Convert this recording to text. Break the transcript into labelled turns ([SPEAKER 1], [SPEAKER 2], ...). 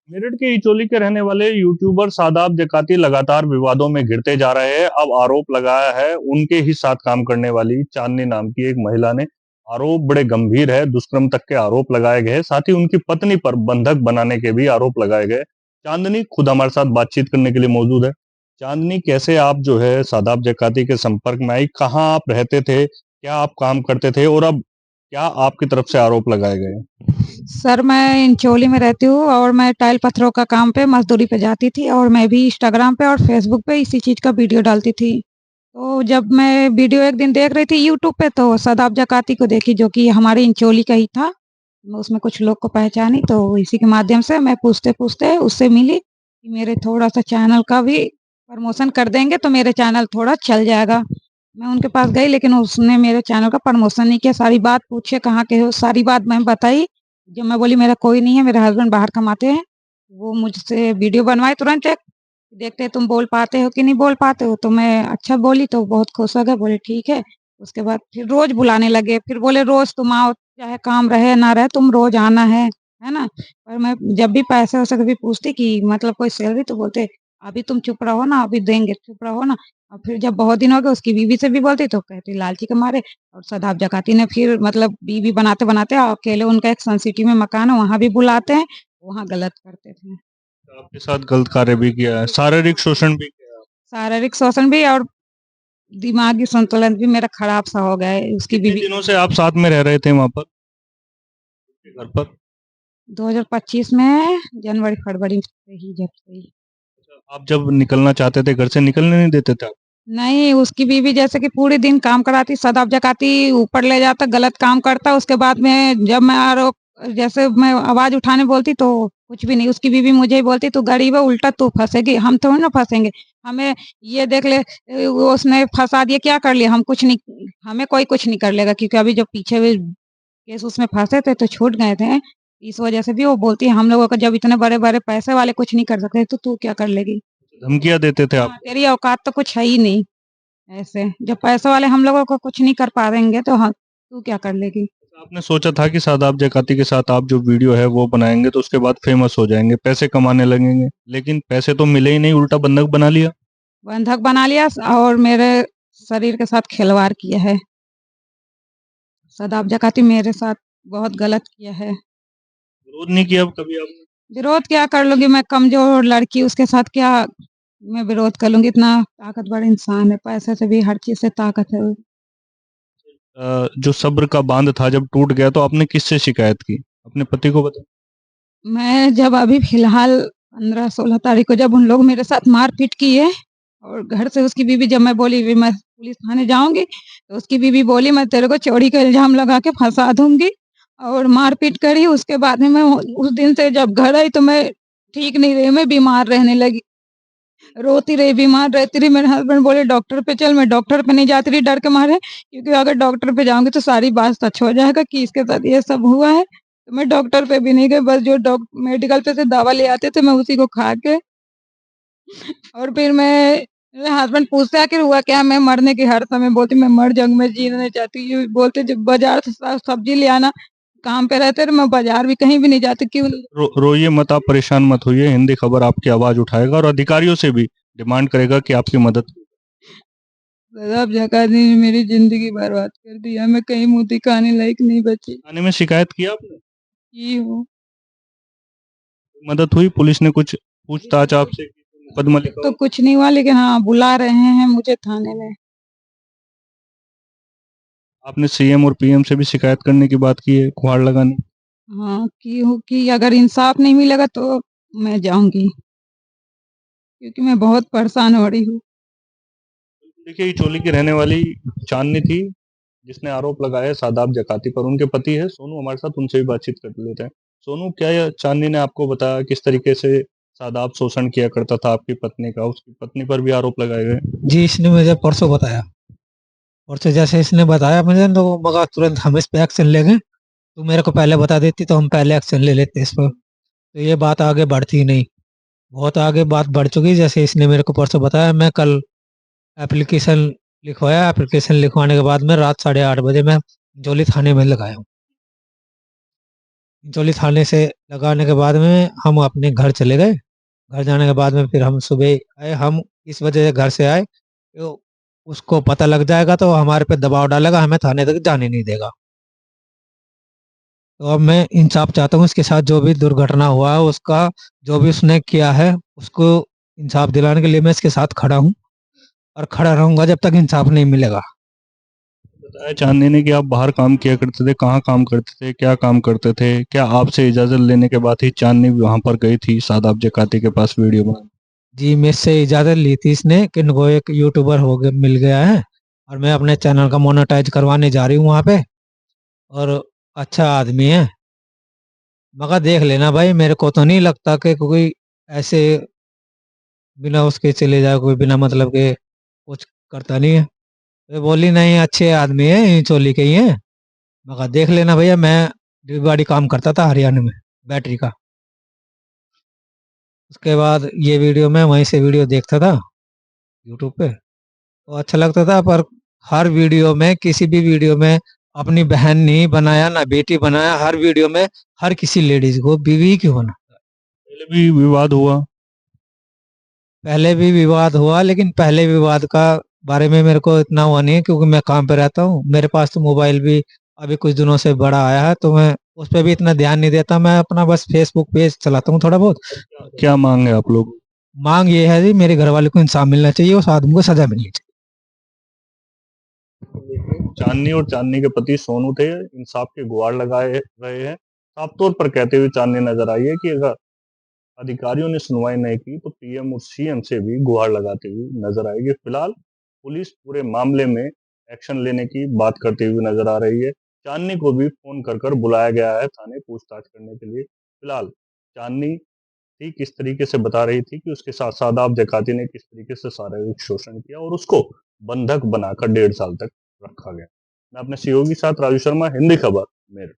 [SPEAKER 1] मेरठ के इचोली के रहने वाले यूट्यूबर शादाब जकाती लगातार विवादों में घिरते जा रहे हैं। अब आरोप लगाया है उनके ही साथ काम करने वाली चांदनी नाम की एक महिला ने। आरोप बड़े गंभीर है, दुष्कर्म तक के आरोप लगाए गए। साथ ही उनकी पत्नी पर बंधक बनाने के भी आरोप लगाए गए। चांदनी खुद हमारे साथ बातचीत करने के लिए मौजूद है। चांदनी, कैसे आप जो है शादाब जकाती के संपर्क में आई, कहाँ आप रहते थे, क्या आप काम करते थे और अब क्या आपकी तरफ से आरोप लगाए गए?
[SPEAKER 2] सर, मैं इंचोली में रहती हूँ और मैं टाइल पत्थरों का काम पे मज़दूरी पे जाती थी और मैं भी इंस्टाग्राम पे और फ़ेसबुक पे इसी चीज़ का वीडियो डालती थी। तो जब मैं वीडियो एक दिन देख रही थी यूट्यूब पे तो शादाब जकाती को देखी जो कि हमारे इंचोली का ही था। मैं उसमें कुछ लोग को पहचानी तो इसी के माध्यम से मैं पूछते-पूछते उससे मिली कि मेरे थोड़ा-सा चैनल का भी प्रमोशन कर देंगे तो मेरे चैनल थोड़ा चल जाएगा। मैं उनके पास गई लेकिन उसने मेरे चैनल का प्रमोशन नहीं किया। सारी बात पूछे कहाँ के हो? सारी बात मैं बताई। जब मैं बोली मेरा कोई नहीं है, मेरे हस्बैंड बाहर कमाते हैं। वो मुझसे वीडियो बनवाए तुरंत एक, देखते हैं तुम बोल पाते हो कि नहीं बोल पाते हो। तो मैं अच्छा बोली तो बहुत खुश हो गए, बोले ठीक है। उसके बाद फिर रोज़ बुलाने लगे, फिर बोले रोज़ तुम आओ, चाहे काम रहे ना रहे तुम रोज़ आना है ना? और मैं जब भी पैसे-वैसे कभी पूछती कि मतलब कोई सैलरी तो बोलते, "अभी तुम चुप रहो ना, अभी देंगे, चुप रहो ना।" और फिर जब बहुत दिन हो गए उसकी बीवी से भी बोलती तो कहती लालची के मारे। और शादाब जकाती ने फिर मतलब बीवी बनाते-बनाते अकेले उनका एक सन सिटी में मकान है, वहाँ भी बुलाते हैं, वहाँ गलत करते थे।
[SPEAKER 1] आपके साथ गलत कार्य भी किया है, शारीरिक शोषण भी किया है।
[SPEAKER 2] शारीरिक शोषण भी और दिमागी संतुलन भी मेरा खराब-सा हो गया है, उसकी
[SPEAKER 1] कितने
[SPEAKER 2] बीवी
[SPEAKER 1] दिनों से आप साथ में रह रहे थे वहाँ पर, उसके घर पर?
[SPEAKER 2] 2025 में जनवरी-फरवरी से ही जब से ही।
[SPEAKER 1] आप जब निकलना चाहते थे घर से, निकलने नहीं देते थे आप?
[SPEAKER 2] नहीं, उसकी बीवी जैसे कि पूरे दिन काम कराती, शादाब जकाती ऊपर ले जाता, गलत काम करता, उसके बाद में जब मैं आरोप जैसे मैं आवाज़ उठाने बोलती तो कुछ भी नहीं, उसकी बीवी मुझे ही बोलती तू गरीब है उल्टा तू फँसेगी, हम थोड़ी ना फँसेंगे। हमें ये देख ले वो उसने फँसा दिया, क्या कर लिया? हम कुछ नहीं, हमें कोई कुछ नहीं कर लेगा क्योंकि अभी जो पीछे हुए केस उसमें फँसे थे तो छूट गए थे। इस वजह से भी वो बोलती है हम लोगों को जब इतने बड़े-बड़े पैसे वाले कुछ नहीं कर सकते तो तू क्या कर लेगी?
[SPEAKER 1] धमकियाँ देते थे
[SPEAKER 2] हाँ,
[SPEAKER 1] आपको?
[SPEAKER 2] तेरी औकात तो कुछ है ही नहीं। ऐसे, जब पैसे वाले हम लोगों को कुछ नहीं कर पाएँगे तो हाँ, तू क्या कर लेगी?
[SPEAKER 1] आपने सोचा था कि शादाब जकाती के साथ आप जो वीडियो है वो बनाएँगे तो उसके बाद फेमस हो जाएँगे, पैसे कमाने लगेंगे, लेकिन पैसे तो मिले ही नहीं, उल्टा बंधक बना लिया।
[SPEAKER 2] बंधक बना लिया और मेरे शरीर के साथ खिलवाड़ किया है। शादाब जकाती मेरे साथ बहुत गलत किया है।
[SPEAKER 1] विरोध नहीं किया कभी आपने?
[SPEAKER 2] विरोध क्या कर लूँगी, मैं कमज़ोर लड़की उसके साथ क्या मैं विरोध कर लूँगी, इतना ताकतवर इंसान है, पैसे से भी हर चीज़ से ताकत है।
[SPEAKER 1] जो सब्र का बाँध था जब टूट गया तो आपने किससे शिकायत की? अपने पति को बताया?
[SPEAKER 2] मैं जब अभी फ़िलहाल 15-16 तारीख को जब उन लोग मेरे साथ मार-पीट किए और घर से उसकी बीवी जब मैं बोली भी मैं पुलिस थाने जाऊँगी, तो उसकी बीवी बोली मैं तेरे को चोरी का इल्ज़ाम लगा के फँसा दूँगी और मार-पीट करी। उसके बाद में मैं उस दिन से जब घर आई तो मैं ठीक नहीं रही, मैं बीमार रहने लगी। रोती रही, बीमार रहती रही। मेरे हस्बैंड बोले डॉक्टर पे चल, मैं डॉक्टर पे नहीं जाती रही डर के मारे क्योंकि अगर डॉक्टर पे जाऊँगी तो सारी बात सच हो जाएगा कि इसके साथ ये सब हुआ है। तो मैं डॉक्टर पे भी नहीं गई, बस जो मेडिकल पे से दवा ले आते थे मैं उसी को खा के और फिर मेरे हस्बैंड पूछते आखिर हुआ क्या? मैं मरने की हर समय बोलती मैं मर जाऊँगी, मैं जीना नहीं चाहती। ये बोलते जब बाज़ार से सब्ज़ी ले आना, काम पे रहते थे मैं बाज़ार भी कहीं भी नहीं जाती क्यों
[SPEAKER 1] रोइए मत, आप परेशान मत होइए, हिंदी खबर आपकी आवाज़ उठाएगा और अधिकारियों से भी डिमांड करेगा कि आपकी मदद।
[SPEAKER 2] अब जगह ने मेरी ज़िंदगी बर्बाद कर दिया, मैं कहीं मुँह दिखाने लायक नहीं बची।
[SPEAKER 1] थाने में शिकायत की आपने?
[SPEAKER 2] की हूँ।
[SPEAKER 1] मदद हुई? पुलिस ने कुछ पूछताछ आपसे की? मुकदमा लिखा
[SPEAKER 2] तो
[SPEAKER 1] हो?
[SPEAKER 2] कुछ नहीं हुआ लेकिन हाँ, बुला रहे हैं मुझे थाने में।
[SPEAKER 1] आपने सीएम और पीएम से भी शिकायत करने की बात की है, गुहार लगाने?
[SPEAKER 2] हाँ, की हूँ कि अगर इंसाफ नहीं मिलेगा तो मैं जाऊँगी, क्योंकि मैं बहुत परेशान हो रही हूँ।
[SPEAKER 1] देखिए, ये चोली की रहने वाली चांदनी थी, जिसने आरोप लगाया है शादाब जकाती पर। उनके पति है सोनू, हमारे साथ, उनसे भी बातचीत कर लेते हैं। सोनू, क्या यह चांदनी ने आपको बताया किस तरीके से शादाब शोषण किया करता था आपकी पत्नी का? उसकी पत्नी पर भी आरोप लगाए गए।
[SPEAKER 3] जी, इसने मुझे परसों बताया। परसों जैसे इसने बताया मुझे तो मगा तुरंत हम इस पे एक्शन लेंगे। तू मेरे को पहले बता देती तो हम पहले एक्शन ले लेते इस पर। तो ये बात आगे बढ़ती नहीं। बहुत आगे बात बढ़ चुकी, जैसे इसने मेरे को परसों बताया, मैं कल एप्लीकेशन लिखवाया। एप्लीकेशन लिखवाने के बाद में रात 8:30 बजे मैं जोली थाने में लगाया हूँ। इंचोली थाने से लगाने के बाद में हम अपने घर चले गए। घर जाने के बाद में फिर हम सुबह आए, हम इस वजह से घर से आए, तो उसको पता लग जाएगा तो हमारे पे दबाव डालेगा, हमें थाने तक जाने नहीं देगा। तो अब मैं इंसाफ चाहता हूँ, इसके साथ जो भी दुर्घटना हुआ है उसका, जो भी उसने किया है उसको इंसाफ दिलाने के लिए मैं इसके साथ खड़ा हूँ और खड़ा रहूंगा जब तक इंसाफ नहीं मिलेगा।
[SPEAKER 1] बताया चांदनी ने कि आप बाहर काम किया करते थे, कहाँ काम करते थे, क्या काम करते थे? क्या आपसे इजाजत लेने के बाद ही चांदनी वहां पर गई थी शादाब जकाती के पास वीडियो बनाने?
[SPEAKER 3] जी, मुझसे इजाज़त ली थी इसने कि इनको एक यूट्यूबर मिल गया है और मैं अपने चैनल का मोनेटाइज करवाने जा रही हूँ वहाँ पे, और अच्छा आदमी है। मगर देख लेना भाई, मेरे को तो नहीं लगता कि कोई ऐसे बिना उसके चले जाए, कोई बिना मतलब के कुछ करता नहीं है। तो बोली नहीं, अच्छे आदमी है, यहीं चोली के ही है। मगर देख लेना भैया, मैं डिलीवरी काम करता था हरियाणा में, बैटरी का। उसके बाद ये वीडियो मैं वहीं से वीडियो देखता था यूट्यूब पे, तो अच्छा लगता था। पर हर वीडियो में, किसी भी वीडियो में अपनी बहन नहीं बनाया ना बेटी बनाया, हर वीडियो में हर किसी लेडीज को बीवी क्यों बना।
[SPEAKER 1] पहले भी विवाद हुआ।
[SPEAKER 3] पहले भी विवाद हुआ, लेकिन पहले विवाद का बारे में मेरे को इतना हुआ नहीं है क्योंकि मैं काम पे रहता हूँ। मेरे पास तो मोबाइल भी अभी कुछ दिनों से बड़ा आया है, तो मैं उस पर भी इतना ध्यान नहीं देता। मैं अपना बस फेसबुक पेज चलाता हूँ थोड़ा बहुत।
[SPEAKER 1] क्या मांग है आप लोग?
[SPEAKER 3] मांग ये है जी, मेरे घर वाले को इंसाफ मिलना चाहिए, उस आदमी को सजा मिलनी चाहिए।
[SPEAKER 1] चांदनी और चांदनी के पति सोनू थे, इंसाफ के गुहार लगाए रहे हैं। साफ तौर पर कहते हुए चांदनी नजर आई है कि अगर अधिकारियों ने सुनवाई नहीं की तो पीएम और सीएम से भी गुहार लगाते हुए नजर आएगी। फिलहाल पुलिस पूरे मामले में एक्शन लेने की बात करते हुए नजर आ रही है। चांदनी को भी फोन कर बुलाया गया है थाने पूछताछ करने के लिए। फिलहाल चांदनी थी किस तरीके से बता रही थी कि उसके साथ शादाब जकाती ने किस तरीके से शारीरिक शोषण किया और उसको बंधक बनाकर 1.5 साल तक रखा गया। मैं अपने सहयोगी साथ राजू शर्मा, हिंदी खबर, मेरठ।